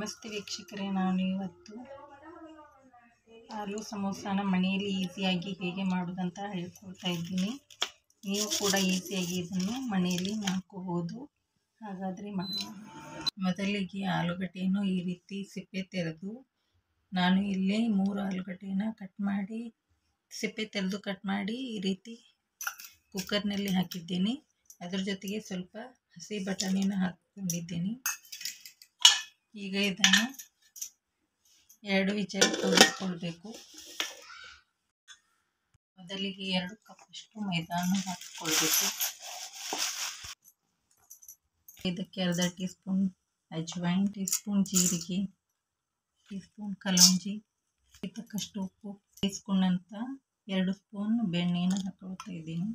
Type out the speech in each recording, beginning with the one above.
ನಮಸ್ತೆ ವೀಕ್ಷಕರೇ, ನಾನು ಇವತ್ತು ಆಲೂ ಸಮೋಸಾನ ಮನೆಯಲ್ಲಿ ಈಸಿಯಾಗಿ ಹೇಗೆ ಮಾಡೋದಂತ ಹೇಳ್ಕೊಳ್ತಾ ಇದ್ದೀನಿ. ನೀವು ಕೂಡ ಈಸಿಯಾಗಿ ಇದನ್ನು ಮನೆಯಲ್ಲಿ ಮಾಡ್ಕೋಬೋದು. ಹಾಗಾದರೆ ಮಾಡೋಣ. ಮೊದಲಿಗೆ ಆಲೂಗಡ್ಡೆಯನ್ನು ಈ ರೀತಿ ಸಿಪ್ಪೆ ತೆಗೆದು, ನಾನು ಇಲ್ಲಿ 3 ಆಲೂಗಡ್ಡೆಯನ್ನು ಕಟ್ ಮಾಡಿ ಸಿಪ್ಪೆ ತೆಗೆದು ಕಟ್ ಮಾಡಿ ಈ ರೀತಿ ಕುಕ್ಕರ್ನಲ್ಲಿ ಹಾಕಿದ್ದೀನಿ. ಅದರ ಜೊತೆಗೆ ಸ್ವಲ್ಪ ಹಸಿ ಬಟಾಣಿನ ಹಾಕಿಕೊಂಡಿದ್ದೀನಿ. ಈಗ ಇದನ್ನು 2 ವಿಜಲ್ ಕೂಗಿಸ್ಕೊಳ್ಬೇಕು. ಮೊದಲಿಗೆ 2 ಕಪ್ಪಷ್ಟು ಮೈದಾನ ಹಾಕಿಕೊಳ್ಬೇಕು. ಇದಕ್ಕೆ ಅರ್ಧ tea spoon ajwain, tea spoon ಜೀರಿಗೆ, ಟೀ ಸ್ಪೂನ್ ಕಲಂಜಿ, ತಕ್ಕಷ್ಟು ಉಪ್ಪು, ಬೇಯಿಸ್ಕೊಂಡಂತ 2 ಸ್ಪೂನ್ ಬೆಣ್ಣೆನ ಹಾಕೊಳ್ತಾ ಇದ್ದೀನಿ.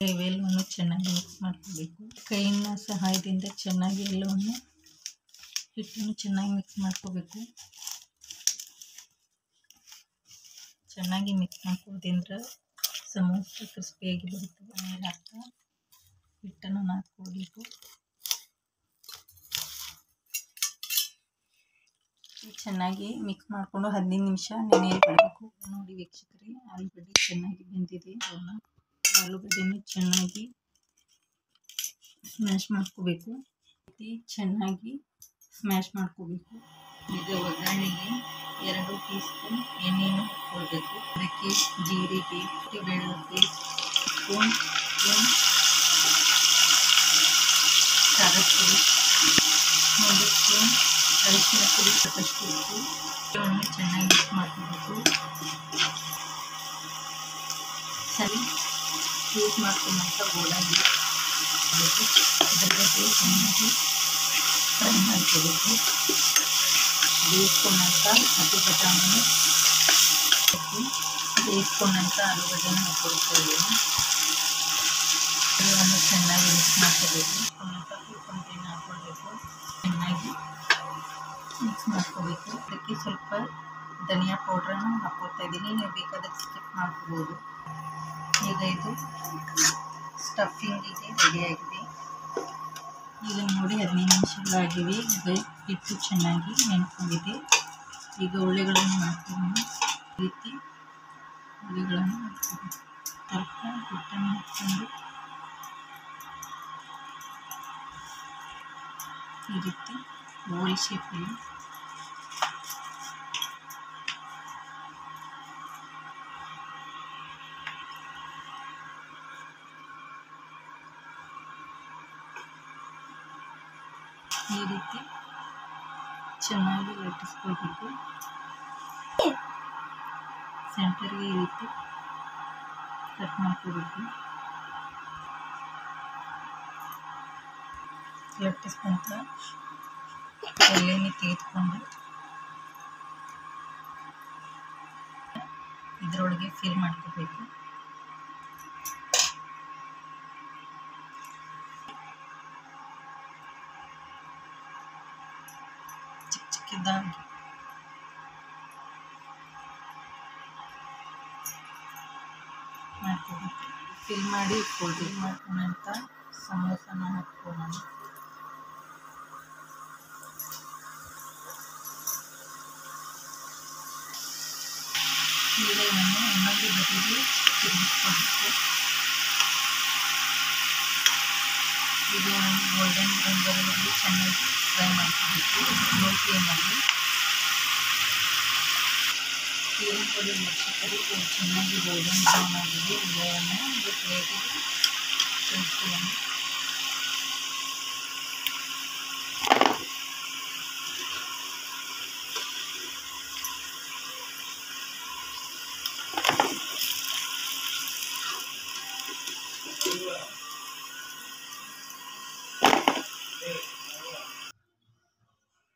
ಇವೆಲ್ಲವನ್ನು ಚೆನ್ನಾಗಿ ಮಿಕ್ಸ್ ಮಾಡ್ಕೋಬೇಕು. ಕೈಯಿನ ಸಹಾಯದಿಂದ ಚೆನ್ನಾಗಿ ಎಲ್ಲವನ್ನು ಹಿಟ್ಟನ್ನು ಚೆನ್ನಾಗಿ ಮಿಕ್ಸ್ ಮಾಡ್ಕೋಬೇಕು. ಚೆನ್ನಾಗಿ ಮಿಕ್ಸ್ ಮಾಡ್ಕೋದ್ರಿಂದ ಸಮೋಸ ಕ್ರಿಸ್ಪಿಯಾಗಿ ಬರುತ್ತೆ. ಆಮೇಲೆ ಹಾಕ್ತಾ ಹಿಟ್ಟನ್ನು ನಾದ್ಕೋಬೇಕು. ಚೆನ್ನಾಗಿ ಮಿಕ್ಸ್ ಮಾಡಿಕೊಂಡು 15 ನಿಮಿಷ ನೆನೆಯಲು ಬಿಡಬೇಕು. ನೋಡಿ ವೀಕ್ಷಕರೇ, ಆಲೂಗಡ್ಡೆ ಚೆನ್ನಾಗಿ ಬೆಂದಿದೆ. ಆಲೂಗಡ್ಡೆಯನ್ನು ಚೆನ್ನಾಗಿ ಸ್ಮ್ಯಾಶ್ ಮಾಡ್ಕೋಬೇಕು. ಚೆನ್ನಾಗಿ ಸ್ಮ್ಯಾಶ್ ಮಾಡ್ಕೋಬೇಕು. ಈಗ ಒಗ್ಗರಣೆಗೆ 2 ಟೀ ಸ್ಪೂನ್ ಎಣ್ಣೆಯನ್ನು ಹಾಕ್ಕೊಳ್ಬೇಕು. ಅದಕ್ಕೆ ಜೀರಿಗೆ, ಬೆಳ್ಳುಳ್ಳಿ, ಸ್ಪೂನ್ ಖಾರದ ಪುಡಿ, 1 ಸ್ಪೂನ್ ಅರಿಶಿನ ಪುಡಿ, ಸಾಕಷ್ಟು ಉಪ್ಪು, ಇವನ್ನು ಚೆನ್ನಾಗಿ ಮಿಕ್ಸ್ ಮಾಡ್ಕೋಬೇಕು. ಸರಿ ಯೂಸ್ ಮಾಡ್ಕೊಂಡಂಥ ಗೋಡಂಬಿ ಇದರ ಜೊತೆ ಚೆನ್ನಾಗಿ ಫ್ರೈ ಮಾಡ್ಕೋಬೇಕು. ಬೇಯಿಸ್ಕೊಂಡಂಥ ಹಸಿ ಬಟಾಣಿಯನ್ನು ಹಾಕಿ ಬೇಯಿಸ್ಕೊಂಡಂಥ ಆಲೂಗಡ್ಡೆನ ಹಾಕ್ಕೊಳ್ತಾ ಇದ್ದೀನಿ. ಇದನ್ನು ಚೆನ್ನಾಗಿ ಮಿಕ್ಸ್ ಮಾಡ್ಕೋಬೇಕು. ಕೊತ್ತಂಬರಿನ ಹಾಕ್ಕೊಳ್ಬೇಕು. ಚೆನ್ನಾಗಿ ಮಿಕ್ಸ್ ಮಾಡ್ಕೋಬೇಕು. ಅದಕ್ಕೆ ಸ್ವಲ್ಪ ಧನಿಯಾ ಪೌಡ್ರನ್ನು ಹಾಕ್ಕೊಳ್ತಾ ಇದ್ದೀನಿ. ನೀವು ಬೇಕಾದರೆ ಸ್ಕಿಪ್ ಮಾಡ್ಕೋಬೋದು. ಈಗ ಇದು ಸ್ಟಫಿಂಗಿಗೆ ರೆಡಿಯಾಗಿದೆ. ಈಗ ನೋಡಿ 15 ನಿಮಿಷಗಳಾಗಿವೆ. ಈಗ ಹಿಟ್ಟು ಚೆನ್ನಾಗಿ ನೆನೆಕೊಂಡಿದೆ. ಈಗ ಉಳ್ಳಿಗಳನ್ನು ಮಾಡ್ಕೊಂಡು ಈ ರೀತಿ ಉಳ್ಳಿಗಳನ್ನು ಹಾಕ್ಕೋಬೇಕು. ಸ್ವಲ್ಪ ಹಿಟ್ಟನ್ನು ಹಾಕ್ಕೊಂಡು ಈ ರೀತಿ ಓಲ್ ಶೇಪಲ್ಲಿ ಈ ರೀತಿ ಚೆನ್ನಾಗಿ ಲಟ್ಟಿಸ್ಕೊಳ್ಬೇಕು. ಸೆಂಟರ್ಗೆ ಈ ರೀತಿ ಕಟ್ ಮಾಡ್ಕೋಬೇಕು. ಲಟ್ಟಿಸ್ಕೊಂತ ಎಲೆಯನ್ನು ತೆಗೆದುಕೊಂಡು ಇದರೊಳಗೆ ಫಿಲ್ ಮಾಡ್ಕೋಬೇಕು. ಚಿಕ್ಕದಾಗಿ ಮಾಡ್ಕೋಬೇಕು. ಫಿಲ್ ಮಾಡಿ ಇಟ್ಕೊಳ್ಬೇಕು. ಮಾಡ್ಕೊಂಡಂಥ ಸಮೋಸನ ಹಾಕ್ಕೊಳ್ಳೋಣ. ಈಗ ಇದನ್ನು ಇನ್ನೊಂದು ಬದಿಗೆ ತಿರುಗಿಸ್ಕೊಳ್ಬೇಕು. ಈಗ ಗೋಲ್ಡನ್ ಬ್ರೌನ್ ಬರೋವರೆಗೆ ಚೆನ್ನಾಗಿ ಫ್ರೈ ಮಾಡ್ಕೋಬೇಕು. ಲೋ ಫ್ಲೇಮಲ್ಲಿ ನೋಡಿ ವೀಕ್ಷಕರೇ, ಚೆನ್ನಾಗಿ ಗೋಲ್ಡನ್ ಬ್ರೌನ್ ಆಗಿದೆ. ಇದನ್ನು ಒಂದು ಪ್ಲೇಟಿಗೆ ತೆಗೆದುಕೊಳ್ಳೋಣ.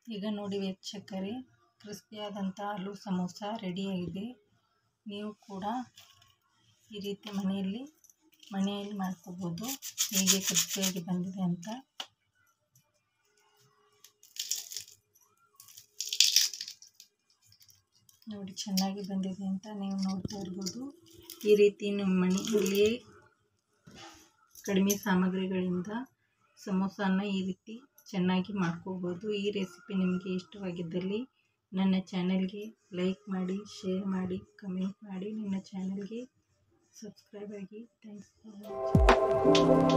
ಈಗ ನೋಡಿ ವೀಕ್ಷಕರೇ, ಕ್ರಿಸ್ಪಿಯಾದಂಥ ಆಲೂ ಸಮೋಸ ರೆಡಿಯಾಗಿದೆ. ನೀವು ಕೂಡ ಈ ರೀತಿ ಮನೆಯಲ್ಲಿ ಮಾಡ್ಕೋಬೋದು. ಹೇಗೆ ಕ್ರಿಸ್ಪಿಯಾಗಿ ಬಂದಿದೆ ಅಂತ. ನೋಡಿ ಚೆನ್ನಾಗಿ ಬಂದಿದೆ ಅಂತ ನೀವು ನೋಡ್ತಾ ಇರ್ಬೋದು. ಈ ರೀತಿ ನಿಮ್ಮ ಮನೆಯಲ್ಲಿಯೇ ಕಡಿಮೆ ಸಾಮಗ್ರಿಗಳಿಂದ ಸಮೋಸನ ಈ ರೀತಿ ಚೆನ್ನಾಗಿ ಮಾಡ್ಕೋಬೋದು. ಈ ರೆಸಿಪಿ ನಿಮಗೆ ಇಷ್ಟವಾಗಿದ್ದಲ್ಲಿ ನನ್ನ ಚಾನಲ್ಗೆ ಲೈಕ್ ಮಾಡಿ, ಶೇರ್ ಮಾಡಿ, ಕಮೆಂಟ್ ಮಾಡಿ, ನನ್ನ ಚಾನಲ್ಗೆ ಸಬ್ಸ್ಕ್ರೈಬ್ ಆಗಿ. Thanks for watching.